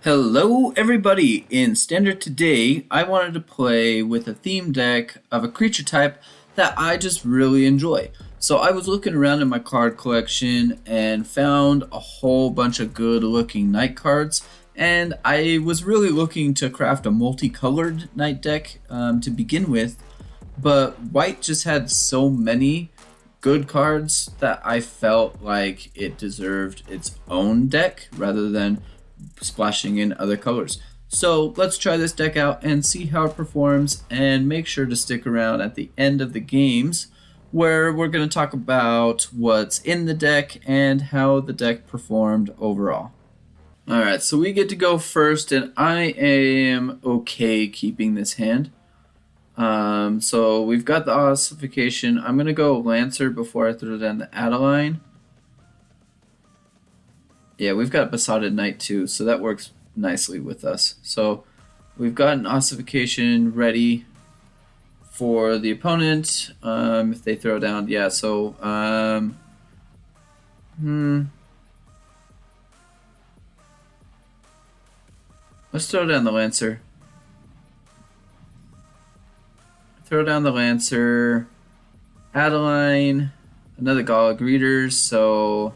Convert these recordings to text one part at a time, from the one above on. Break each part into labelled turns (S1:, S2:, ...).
S1: Hello everybody! In Standard today, I wanted to play with a theme deck of a creature type that I just really enjoy. So I was looking around in my card collection and found a whole bunch of good looking Knight cards, and I was really looking to craft a multicolored Knight deck to begin with, but white just had so many good cards that I felt like it deserved its own deck rather than splashing in other colors. So let's try this deck out and see how it performs, and make sure to stick around at the end of the games where we're going to talk about what's in the deck and how the deck performed overall. Alright, so we get to go first, and I am okay keeping this hand. So we've got the Ossification. I'm going to go Lancer before I throw down the Adeline. Yeah, we've got Besotted Knight too, so that works nicely with us. So we've got an Ossification ready for the opponent if they throw down. Yeah, so let's throw down the Lancer. Throw down the Lancer. Adeline, another Gallic Readers, so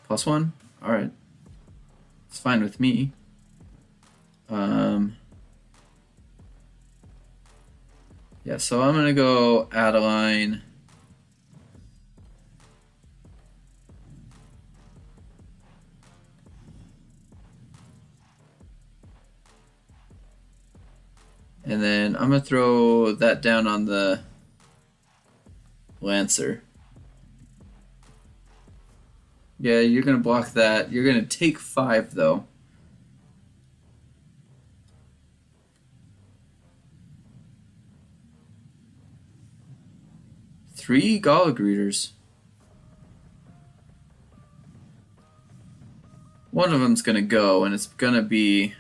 S1: +1? Alright. It's fine with me. Yeah, so I'm gonna go Adeline. And then I'm gonna throw that down on the Lancer. Yeah, you're going to block that. You're going to take 5, though. Three Gallic Readers. One of them's going to go, and it's going to be...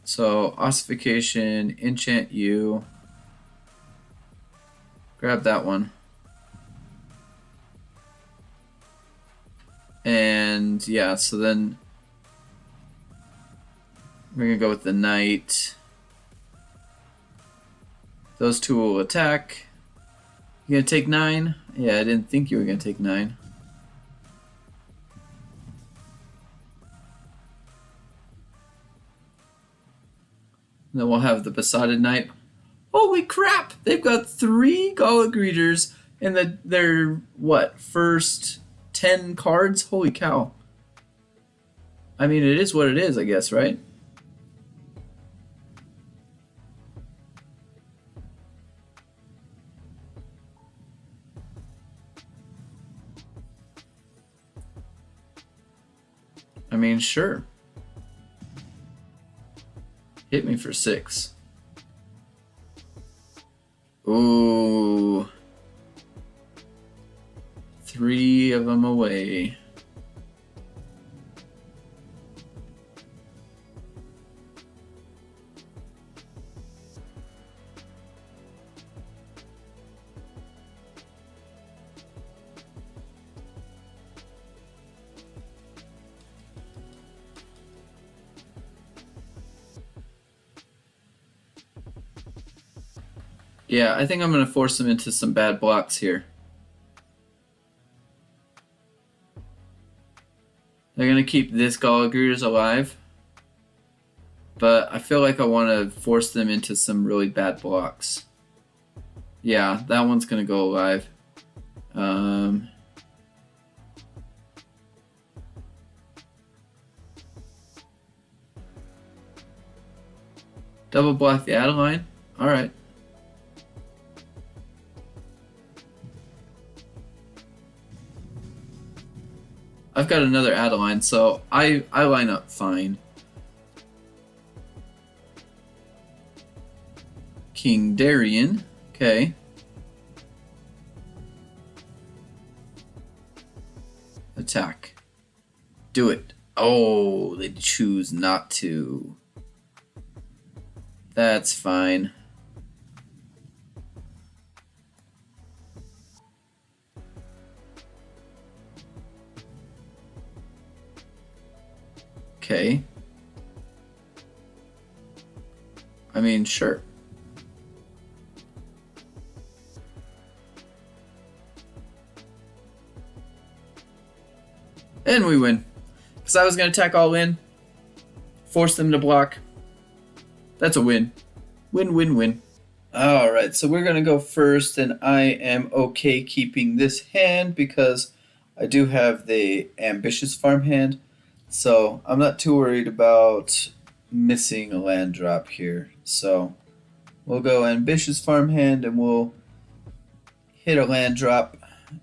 S1: So, Ossification, enchant you. Grab that one. And yeah, so then we're gonna go with the Knight. Those two will attack. You gonna take 9? Yeah, I didn't think you were gonna take 9. And then we'll have the Besotted Knight. Holy crap! They've got 3 Gallic Readers in their what, first 10 cards? Holy cow. I mean, it is what it is, I guess, right? I mean, sure. Hit me for 6. Ooh. 3 of them away. Yeah, I think I'm going to force them into some bad blocks here. They're going to keep this Gallic Readers alive, but I feel like I want to force them into some really bad blocks. Yeah, that one's going to go alive. Double block the Adeline. Alright. I've got another Adeline, so I line up fine. King Darian. Okay. Attack. Do it. Oh, they choose not to. That's fine. Okay. I mean, sure. And we win. Because I was going to attack all in. Force them to block. That's a win. Win, win, win. Alright, so we're going to go first, and I am okay keeping this hand because I do have the Ambitious Farmhand. So I'm not too worried about missing a land drop here. So we'll go Ambitious Farmhand and we'll hit a land drop.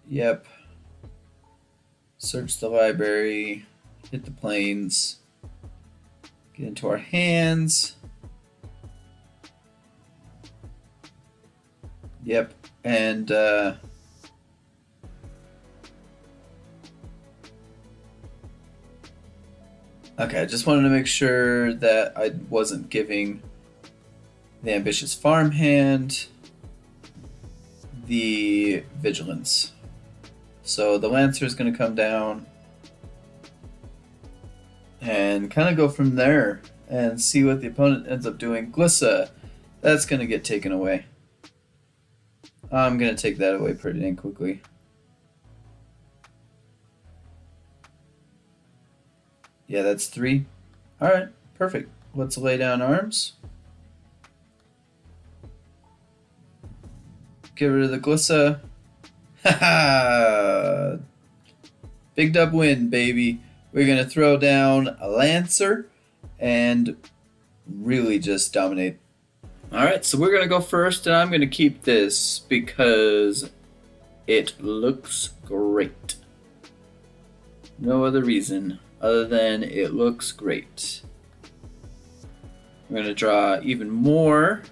S1: Yep. Search the library. Hit the plains. Get into our hands. Yep. And okay, I just wanted to make sure that I wasn't giving the Ambitious Farmhand the Vigilance. So the Lancer is going to come down and kind of go from there and see what the opponent ends up doing. Glissa, that's going to get taken away. I'm going to take that away pretty dang quickly. Yeah, that's 3. Alright, perfect. Let's lay down arms. Get rid of the Glissa. Haha! Big dub win, baby. We're going to throw down a Lancer and really just dominate. Alright, so we're going to go first, and I'm going to keep this because it looks great. No other reason other than it looks great. We're going to draw even more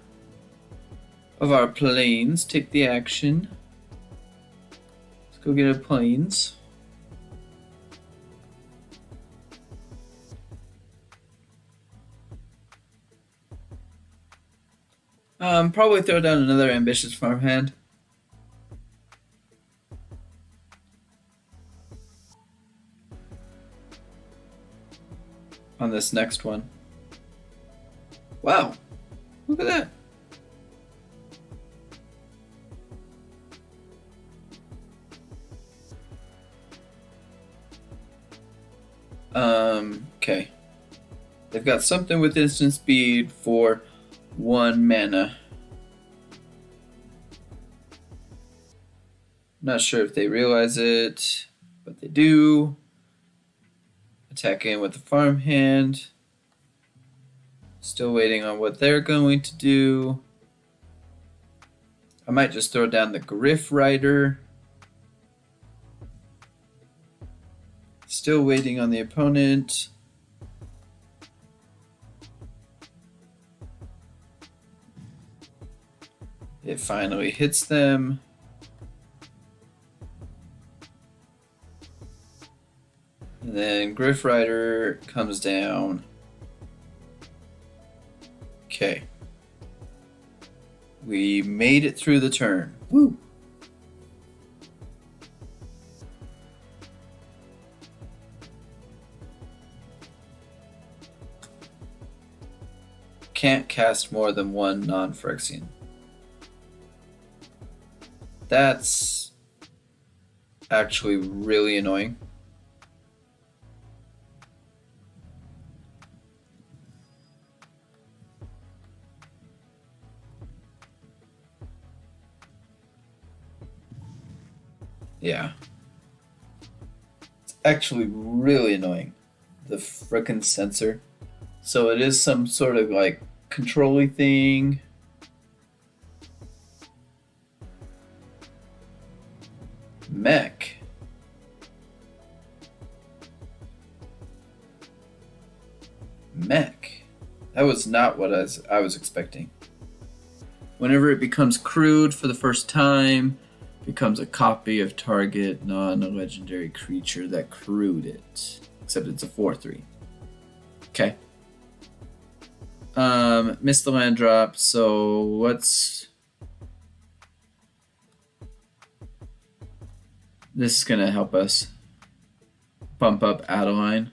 S1: of our planes. Take the action. Let's go get our planes. Probably throw down another Ambitious Farmhand. On this next one. Wow, look at that. Okay. They've got something with instant speed for 1 mana. Not sure if they realize it, but they do. Attack in with the Farmhand. Still waiting on what they're going to do. I might just throw down the Gryff Rider. Still waiting on the opponent. It finally hits them. And then Gryff Rider comes down. Okay. We made it through the turn. Woo! Can't cast more than 1 non-Phyrexian. That's actually really annoying. Yeah. It's actually really annoying. The frickin' sensor. So it is some sort of like control-y thing. Mech. Mech. That was not what I was expecting. Whenever it becomes crewed for the first time, becomes a copy of target non-legendary creature that crewed it. Except it's a 4/3. Okay. Missed the land drop, so let's... This is gonna help us bump up Adeline.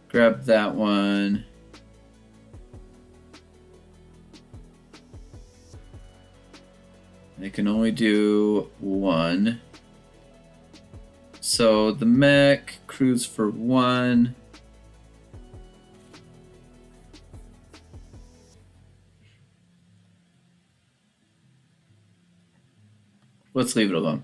S1: Grab that one. They can only do one. So the mech crews for one. Let's leave it alone.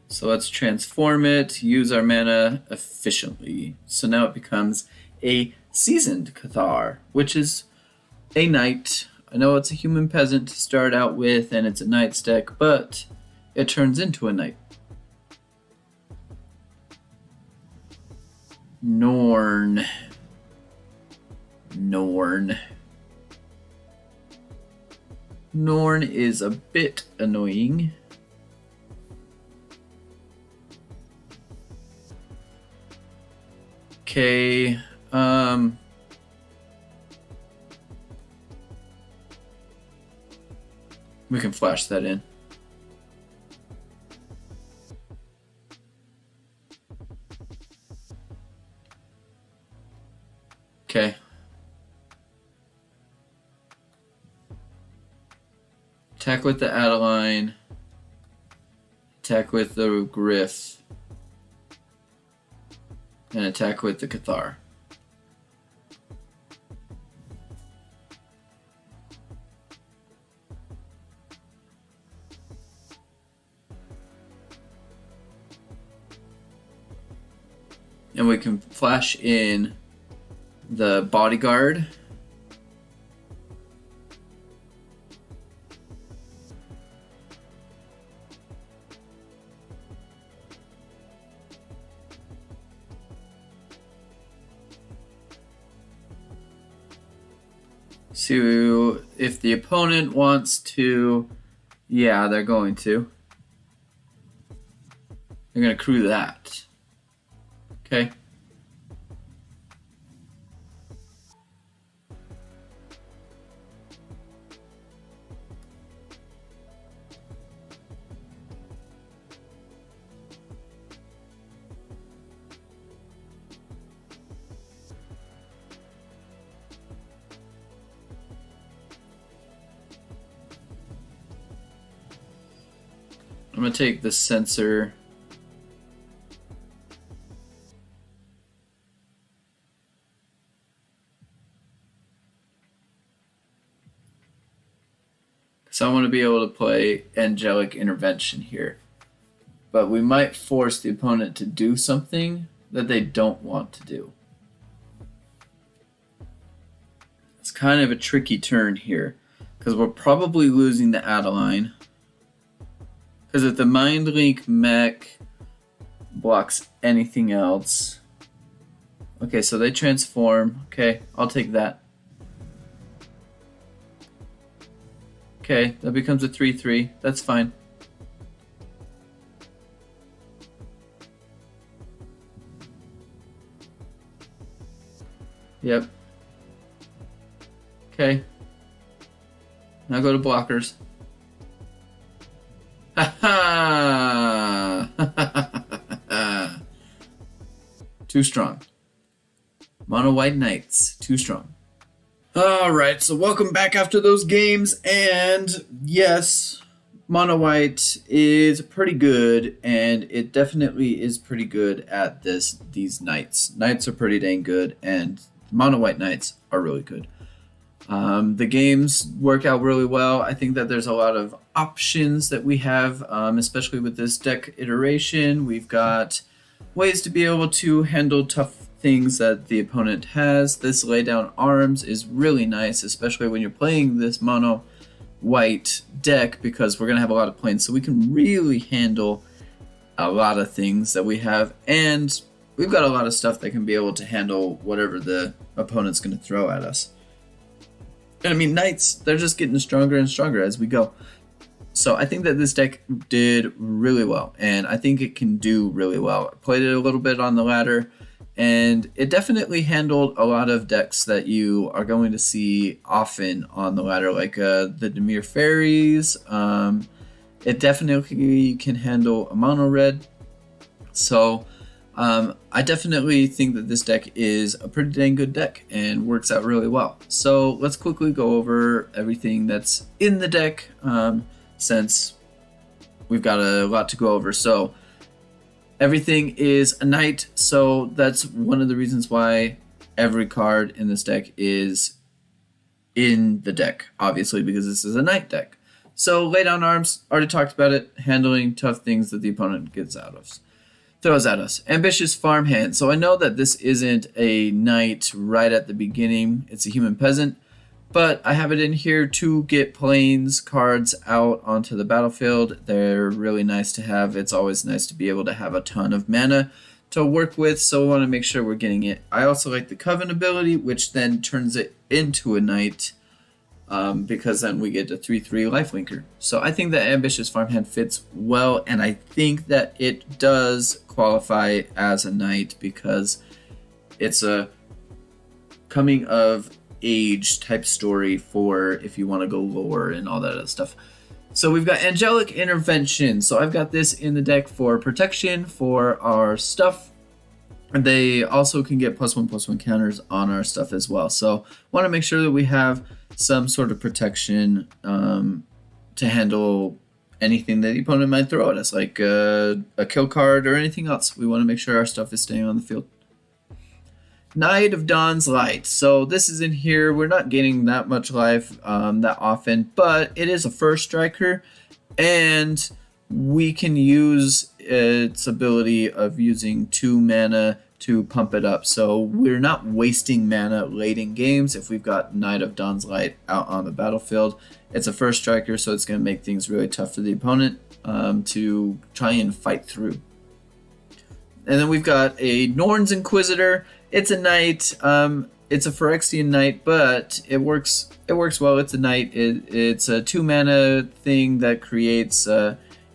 S1: So let's transform it, use our mana efficiently. So now it becomes a seasoned Cathar, which is a knight. I know it's a human peasant to start out with, and it's a knight's deck, but it turns into a knight. Norn. Norn is a bit annoying. Okay, we can flash that in. Okay. Attack with the Adeline. Attack with the Gryff. And attack with the Cathar. And we can flash in the Bodyguard. So if the opponent wants to, yeah, they're going to. They're going to crew that. Okay. I'm going to take the sensor. So I want to be able to play Angelic Intervention here. But we might force the opponent to do something that they don't want to do. It's kind of a tricky turn here, because we're probably losing the Adeline. Because if the Mind Link mech blocks anything else... Okay, so they transform. Okay, I'll take that. Okay, that becomes a 3/3. That's fine. Yep. Okay. Now go to blockers. Ha ha! Too strong. Mono white knights. Too strong. Alright, so welcome back after those games, and yes, mono white is pretty good, and it definitely is pretty good at these knights. Knights are pretty dang good, and mono white knights are really good. The games work out really well. I think that there's a lot of options that we have, especially with this deck iteration. We've got ways to be able to handle tough things that the opponent has. This lay down arms is really nice, especially when you're playing this mono white deck, because we're going to have a lot of planes, so we can really handle a lot of things that we have, and we've got a lot of stuff that can be able to handle whatever the opponent's going to throw at us. And I mean, knights, they're just getting stronger and stronger as we go. So I think that this deck did really well, and I think it can do really well. I played it a little bit on the ladder, and it definitely handled a lot of decks that you are going to see often on the ladder, like the Dimir Fairies. It definitely can handle a mono red. So I definitely think that this deck is a pretty dang good deck and works out really well. So let's quickly go over everything that's in the deck, since we've got a lot to go over. So everything is a knight, so that's one of the reasons why every card in this deck is in the deck, obviously, because this is a knight deck. So lay down arms, already talked about it, handling tough things that the opponent throws at us. Ambitious Farmhand. So I know that this isn't a knight right at the beginning, it's a human peasant, but I have it in here to get plains cards out onto the battlefield. They're really nice to have. It's always nice to be able to have a ton of mana to work with, so we want to make sure we're getting it. I also like the Coven ability, which then turns it into a knight, because then we get a 3/3 lifelinker. So I think that Ambitious Farmhand fits well, and I think that it does qualify as a knight because it's a coming of age type story for if you want to go lower and all that other stuff. So we've got Angelic Intervention. So I've got this in the deck for protection for our stuff. And they also can get +1/+1 counters on our stuff as well. So want to make sure that we have some sort of protection to handle anything that the opponent might throw at us, like a kill card or anything else. We want to make sure our stuff is staying on the field. Knight of Dawn's Light. So this is in here. We're not gaining that much life that often, but it is a first striker, and we can use its ability of using 2 mana to pump it up. So we're not wasting mana late in games if we've got Knight of Dawn's Light out on the battlefield. It's a first striker, so it's going to make things really tough for the opponent to try and fight through. And then we've got a Norn's Inquisitor. It's a knight. It's a Phyrexian knight, but it works well. It's a knight. It's a 2 mana thing that creates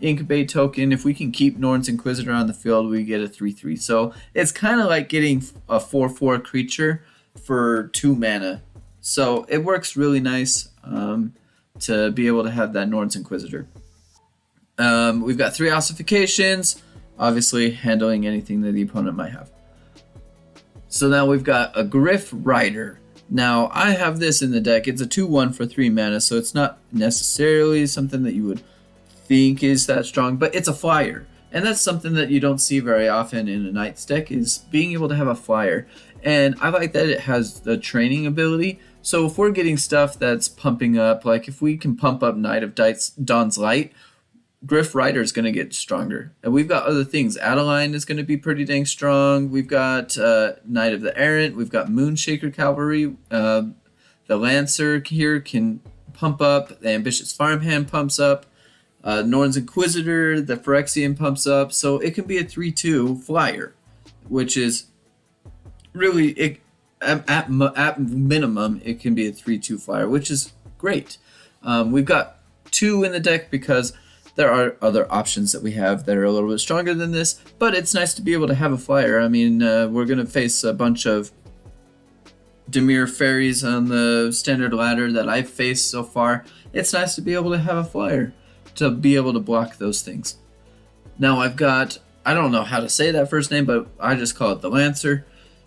S1: incubate token. If we can keep Norn's Inquisitor on the field, we get a 3/3. So it's kind of like getting a 4/4 creature for 2 mana. So it works really nice to be able to have that Norn's Inquisitor. We've got 3 Ossifications, obviously handling anything that the opponent might have. So now we've got a Gryff Rider. Now I have this in the deck. It's a 2/1 for 3 mana, so it's not necessarily something that you would think is that strong, but it's a flyer. And that's something that you don't see very often in a Knight's deck, is being able to have a flyer. And I like that it has the training ability. So if we're getting stuff that's pumping up, like if we can pump up Knight of Dawn's Light, Gryff Rider is going to get stronger. And we've got other things. Adeline is going to be pretty dang strong. We've got Knight of the Errant. We've got Moonshaker Cavalry. The Lancer here can pump up. The Ambitious Farmhand pumps up. Norn's Inquisitor, the Phyrexian pumps up. So it can be a 3/2 flyer, which is really, at minimum, it can be a 3/2 flyer, which is great. We've got 2 in the deck because there are other options that we have that are a little bit stronger than this, but it's nice to be able to have a flyer. I mean, we're going to face a bunch of Dimir Fairies on the standard ladder that I've faced so far. It's nice to be able to have a flyer to be able to block those things. Now I've got, I don't know how to say that first name, but I just call it the Lancer.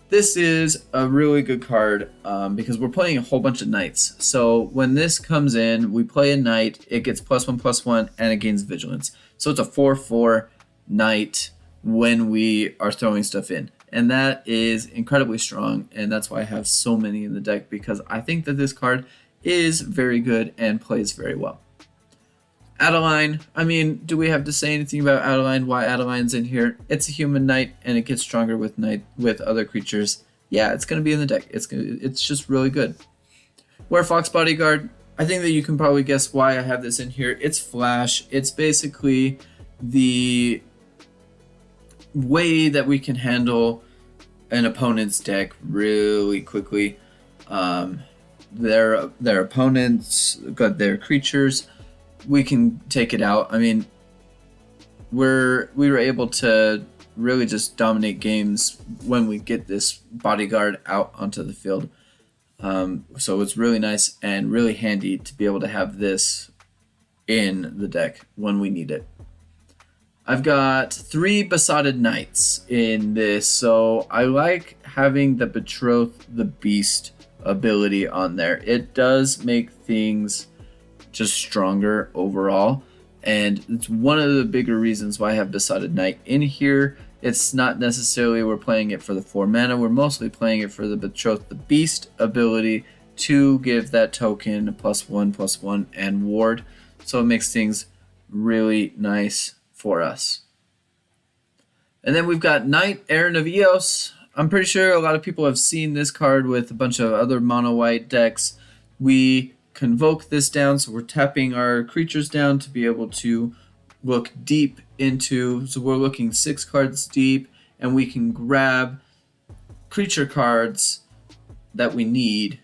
S1: This is a really good card because we're playing a whole bunch of knights. So when this comes in, we play a knight, it gets +1/+1, and it gains vigilance. So it's a 4/4 knight when we are throwing stuff in. And that is incredibly strong, and that's why I have so many in the deck, because I think that this card is very good and plays very well. Adeline, I mean, do we have to say anything about Adeline? Why Adeline's in here? It's a human knight, and it gets stronger with other creatures. Yeah, it's going to be in the deck. It's just really good. Werefox Bodyguard, I think that you can probably guess why I have this in here. It's flash. It's basically the way that we can handle an opponent's deck really quickly. Their opponents got their creatures. We can take it out. I mean, we were able to really just dominate games when we get this bodyguard out onto the field. So it's really nice and really handy to be able to have this in the deck when we need it. I've got 3 Besotted Knights in this, so I like having the Betroth the Beast ability on there. It does make things just stronger overall, and it's one of the bigger reasons why I have Besotted Knight in here. It's not necessarily we're playing it for the 4 mana, we're mostly playing it for the Betroth the Beast ability to give that token +1/+1 and ward, so it makes things really nice for us. And then we've got Knight-Errant of Eos. I'm pretty sure a lot of people have seen this card with a bunch of other mono-white decks. We convoke this down, so we're tapping our creatures down to be able to look deep into, so we're looking 6 cards deep, and we can grab creature cards that we need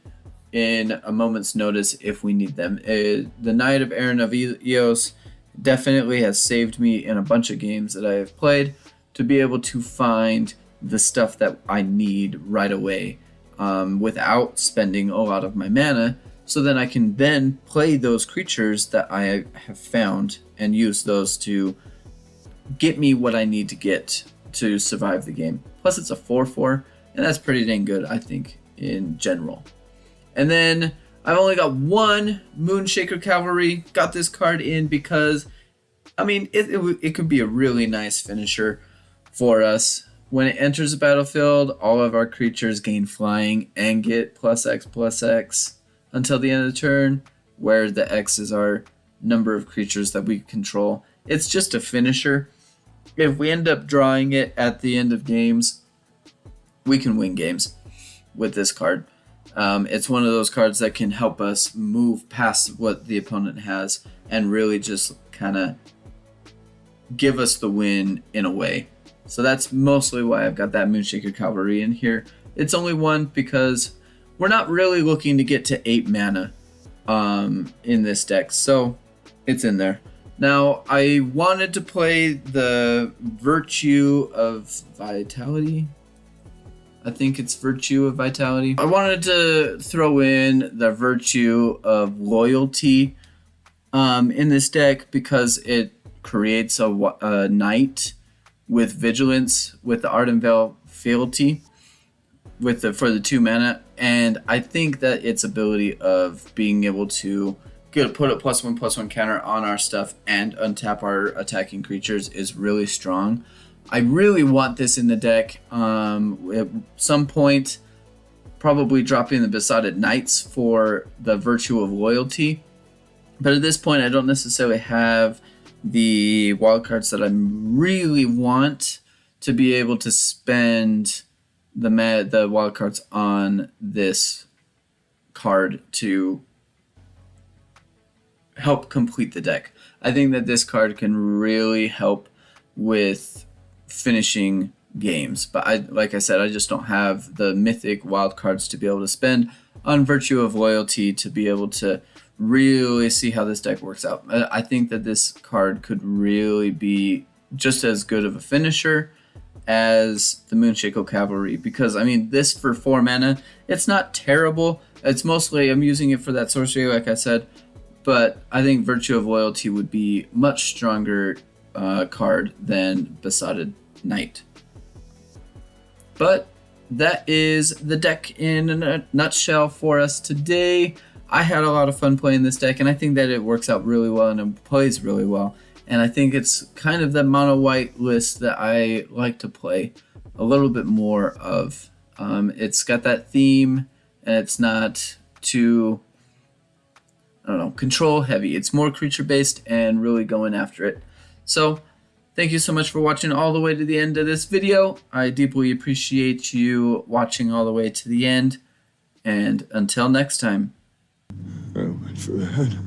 S1: in a moment's notice if we need them. The Knight-Errant of Eos definitely has saved me in a bunch of games that I have played to be able to find the stuff that I need right away without spending a lot of my mana, so then I can then play those creatures that I have found and use those to get me what I need to get to survive the game. Plus it's a 4/4, and that's pretty dang good, I think, in general. And then I've only got 1 Moonshaker Cavalry. Got this card in because, I mean, it could be a really nice finisher for us. When it enters the battlefield, all of our creatures gain flying and get +X/+X until the end of the turn, where the X is our number of creatures that we control. It's just a finisher. If we end up drawing it at the end of games, we can win games with this card. It's one of those cards that can help us move past what the opponent has and really just kind of give us the win in a way. So that's mostly why I've got that Moonshaker Cavalry in here. It's only 1 because we're not really looking to get to 8 mana in this deck, so it's in there. Now, I wanted to play the Virtue of Vitality. I think it's Virtue of Vitality. I wanted to throw in the Virtue of Loyalty in this deck because it creates a knight with Vigilance with the Ardent Veil Fealty for the 2 mana, and I think that its ability of being able to put a +1/+1 counter on our stuff and untap our attacking creatures is really strong. I really want this in the deck. At some point, probably dropping the Besotted Knights for the Virtue of Loyalty. But at this point, I don't necessarily have the wildcards that I really want to be able to spend the wildcards on this card to help complete the deck. I think that this card can really help with finishing games, but like I said, I just don't have the mythic wild cards to be able to spend on Virtue of Loyalty to be able to really see how this deck works out. I think that this card could really be just as good of a finisher as the Moonshaker Cavalry, because I mean, this for 4 mana, it's not terrible. It's mostly I'm using it for that sorcery, like I said, but I think Virtue of Loyalty would be much stronger card than Besotted Knight. But that is the deck in a nutshell for us today. I had a lot of fun playing this deck, and I think that it works out really well and it plays really well. And I think it's kind of the mono white list that I like to play a little bit more of. It's got that theme, and it's not too, I don't know, control heavy. It's more creature based and really going after it. So thank you so much for watching all the way to the end of this video. I deeply appreciate you watching all the way to the end. And until next time.
S2: I went for the head.